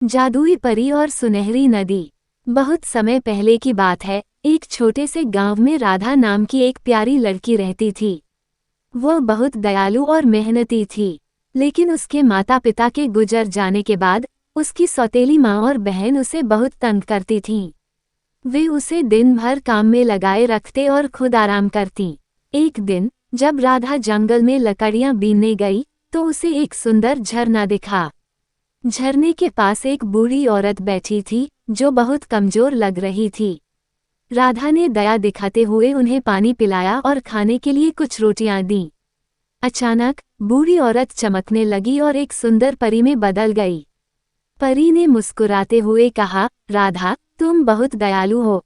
जादुई परी और सुनहरी नदी। बहुत समय पहले की बात है, एक छोटे से गांव में राधा नाम की एक प्यारी लड़की रहती थी। वो बहुत दयालु और मेहनती थी, लेकिन उसके माता पिता के गुजर जाने के बाद उसकी सौतेली माँ और बहन उसे बहुत तंग करती थीं। वे उसे दिन भर काम में लगाए रखते और खुद आराम करती। एक दिन जब राधा जंगल में लकड़ियां बीनने गई तो उसे एक सुंदर झरना दिखा। झरने के पास एक बूढ़ी औरत बैठी थी जो बहुत कमजोर लग रही थी। राधा ने दया दिखाते हुए उन्हें पानी पिलाया और खाने के लिए कुछ रोटियां दी। अचानक बूढ़ी औरत चमकने लगी और एक सुंदर परी में बदल गई। परी ने मुस्कुराते हुए कहा, राधा, तुम बहुत दयालु हो।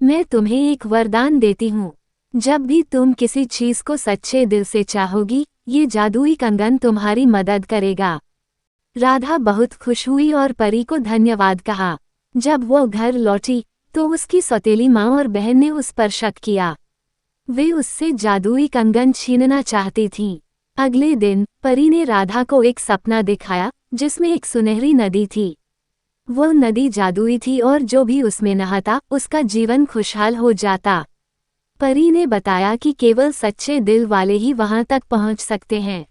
मैं तुम्हें एक वरदान देती हूँ। जब भी तुम किसी चीज को सच्चे दिल से चाहोगी, ये जादुई कंगन तुम्हारी मदद करेगा। राधा बहुत खुश हुई और परी को धन्यवाद कहा। जब वो घर लौटी तो उसकी सौतेली माँ और बहन ने उस पर शक किया। वे उससे जादुई कंगन छीनना चाहती थीं। अगले दिन परी ने राधा को एक सपना दिखाया जिसमें एक सुनहरी नदी थी। वो नदी जादुई थी और जो भी उसमें नहाता उसका जीवन खुशहाल हो जाता। परी ने बताया कि केवल सच्चे दिल वाले ही वहां तक पहुंच सकते हैं।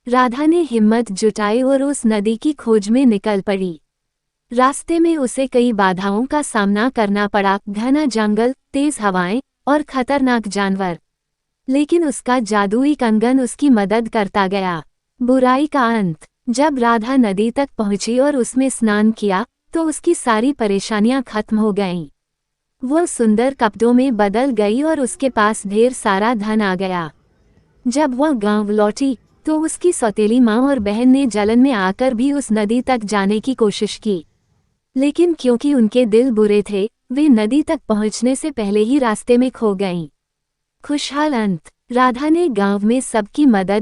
राधा ने हिम्मत जुटाई और उस नदी की खोज में निकल पड़ी। रास्ते में उसे कई बाधाओं का सामना करना पड़ा, घना जंगल, तेज हवाएं और खतरनाक जानवर। लेकिन उसका जादुई कंगन उसकी मदद करता गया। बुराई का अंत। जब राधा नदी तक पहुंची और उसमें स्नान किया तो उसकी सारी परेशानियां खत्म हो गईं। वो सुंदर कपड़ों में बदल गई और उसके पास ढेर सारा धन आ गया। जब वह गांव लौटी तो उसकी सौतेली माँ और बहन ने जलन में आकर भी उस नदी तक जाने की कोशिश की, लेकिन क्योंकि उनके दिल बुरे थे, वे नदी तक पहुंचने से पहले ही रास्ते में खो गईं। खुशहाल अंत। राधा ने गांव में सबकी मदद